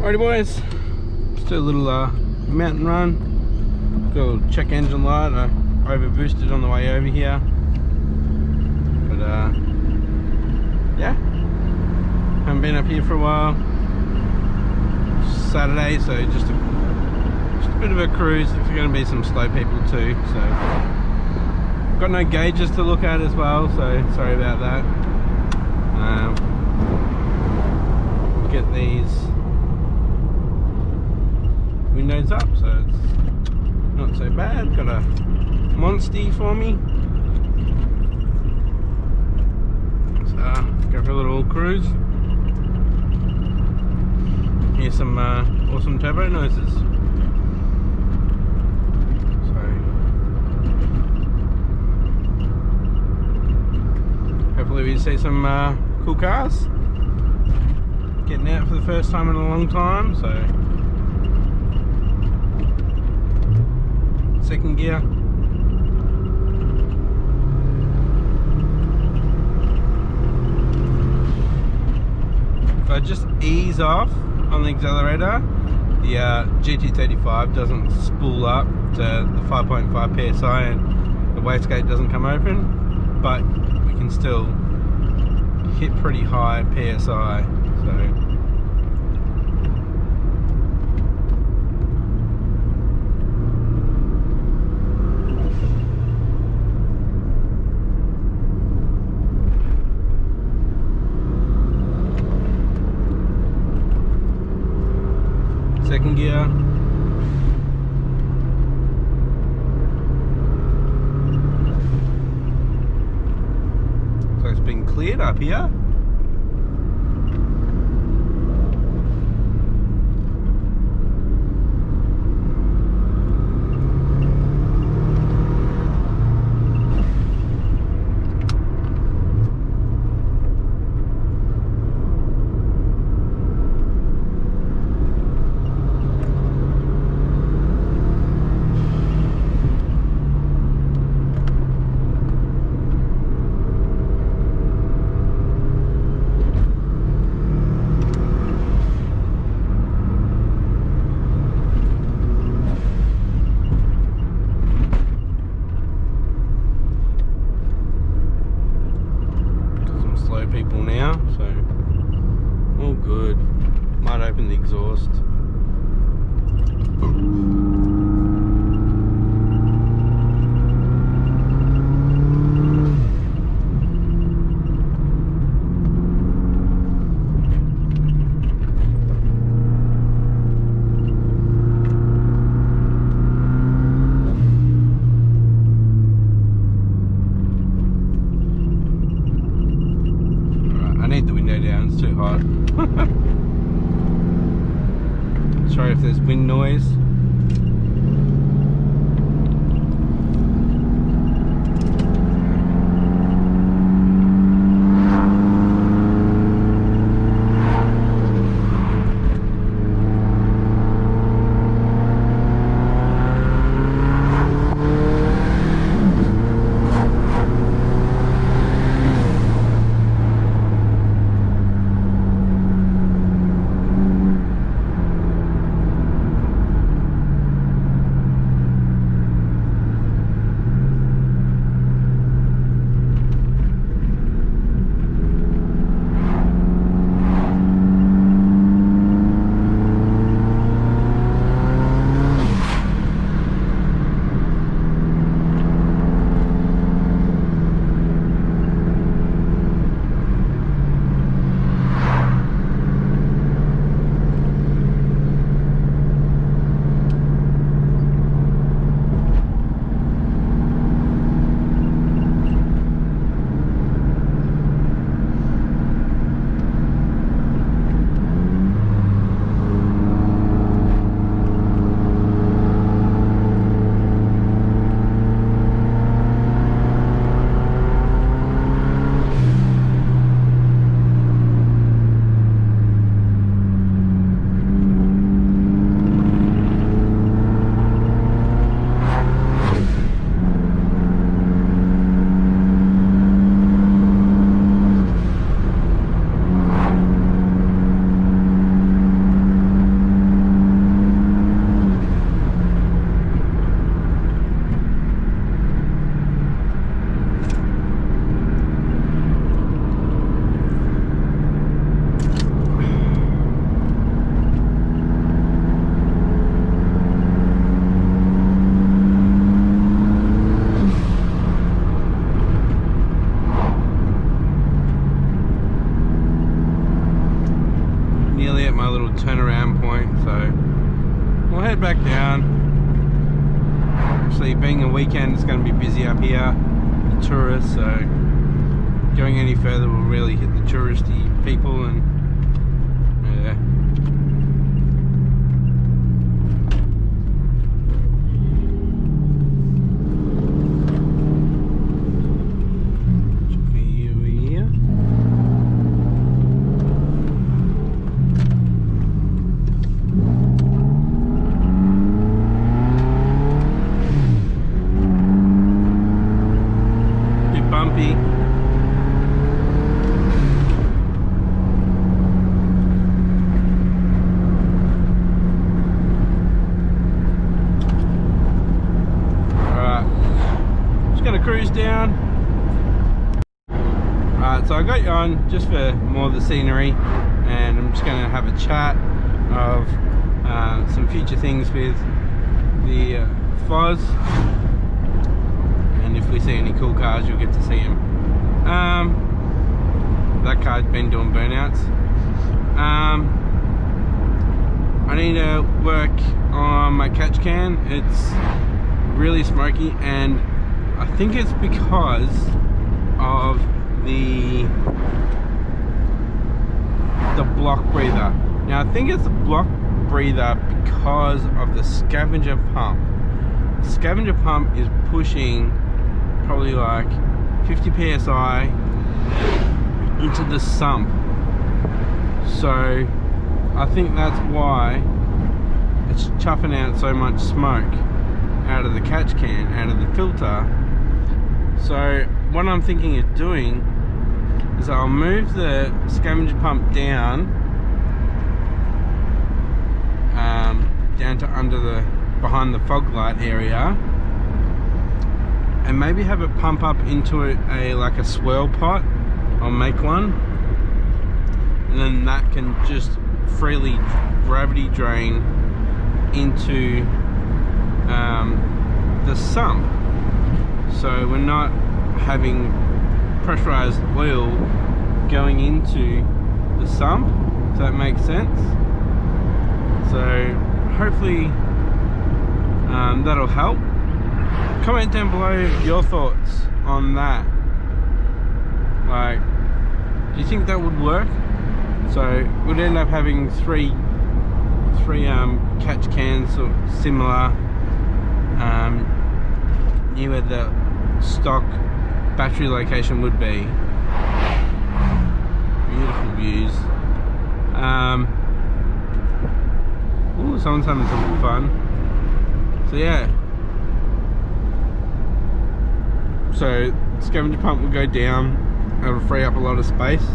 Alrighty boys, let's do a little mountain run. Got a little check engine light. I over boosted on the way over here, but yeah, haven't been up here for a while. Saturday, so just a bit of a cruise. There's going to be some slow people too, so got no gauges to look at as well, so sorry about that. Get these windows up, so it's not so bad. Got a Monsty for me, so go for a little cruise. Here's some awesome turbo noises. So hopefully we see some cool cars. Getting out for the first time in a long time, so second gear. If I just ease off on the accelerator, the GT35 doesn't spool up to the 5.5 psi and the wastegate doesn't come open, but we can still hit pretty high psi. So second gear. So it's been cleared up here. People now, so all good. Might open the exhaust. It's too hot. Sorry if there's wind noise. my little turnaround point, so we'll head back down. Obviously, being a weekend, it's going to be busy up here, the tourists, so going any further will really hit the touristy people, and yeah. Cruise down. Alright, so I got you on just for more of the scenery, and I'm just going to have a chat of some future things with the Foz, and if we see any cool cars, you'll get to see them. That car's been doing burnouts. I need to work on my catch can. It's really smoky, and I think it's because of the block breather. Now I think it's the block breather because of the Scavenger pump. The Scavenger pump is pushing probably like 50 psi into the sump. So I think that's why it's chuffing out so much smoke out of the catch can, out of the filter. So what I'm thinking of doing is I'll move the Scavenger pump down down to behind the fog light area, and maybe have it pump up into like a swirl pot. I'll make one, and then that can just freely gravity drain into the sump, so we're not having pressurized oil going into the sump, if that makes sense. So hopefully that'll help. Comment down below your thoughts on that. Like, do you think that would work? So we'd end up having three catch cans or similar near where the stock battery location would be. Beautiful views. Ooh, someone's having some fun. So yeah. So Scavenger pump will go down. It'll free up a lot of space.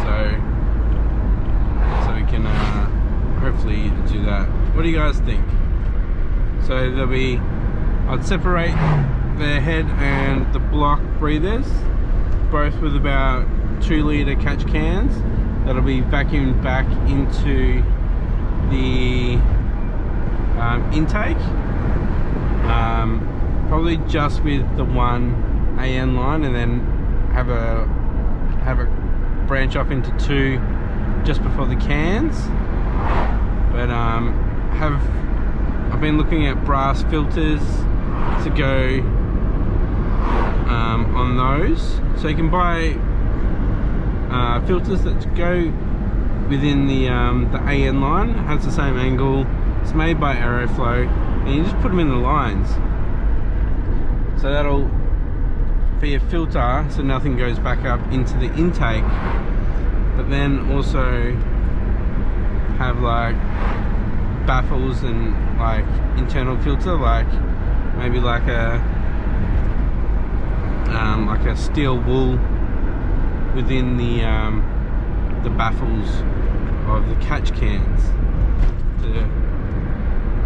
So we can hopefully do that. What do you guys think? So there'll be, I'd separate the head and the block breathers, both with about 2 litre catch cans. That'll be vacuumed back into the intake. Probably just with the one AN line, and then have a branch off into 2 just before the cans. But I've been looking at brass filters to go on those, so you can buy filters that go within the AN line. It has the same angle, it's made by Aeroflow, and you just put them in the lines, so that'll be a filter so nothing goes back up into the intake, but then also have like baffles and like internal filter, like maybe like a steel wool within the baffles of the catch cans to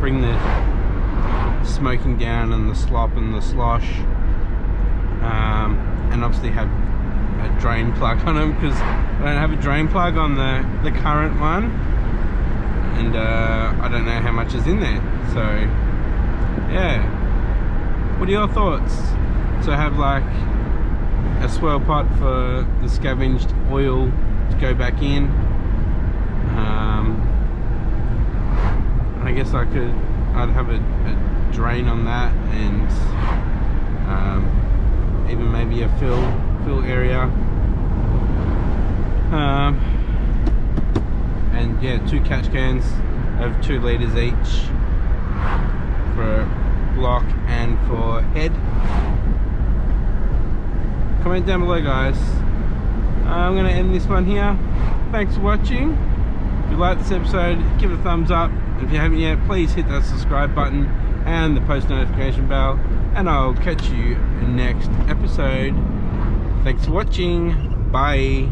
bring the smoking down and the slop and the slosh, and obviously have a drain plug on them, because I don't have a drain plug on the current one, and I don't know how much is in there. So yeah, what are your thoughts? So have like a swirl pot for the scavenged oil to go back in, I guess I'd have a drain on that, and even maybe a fill area, and yeah, 2 catch cans of 2 liters each for block and for head. Comment down below, guys. I'm going to end this one here. Thanks for watching. If you like this episode, give it a thumbs up. If you haven't yet, please hit that subscribe button and the post notification bell, and I'll catch you in the next episode. Thanks for watching. Bye.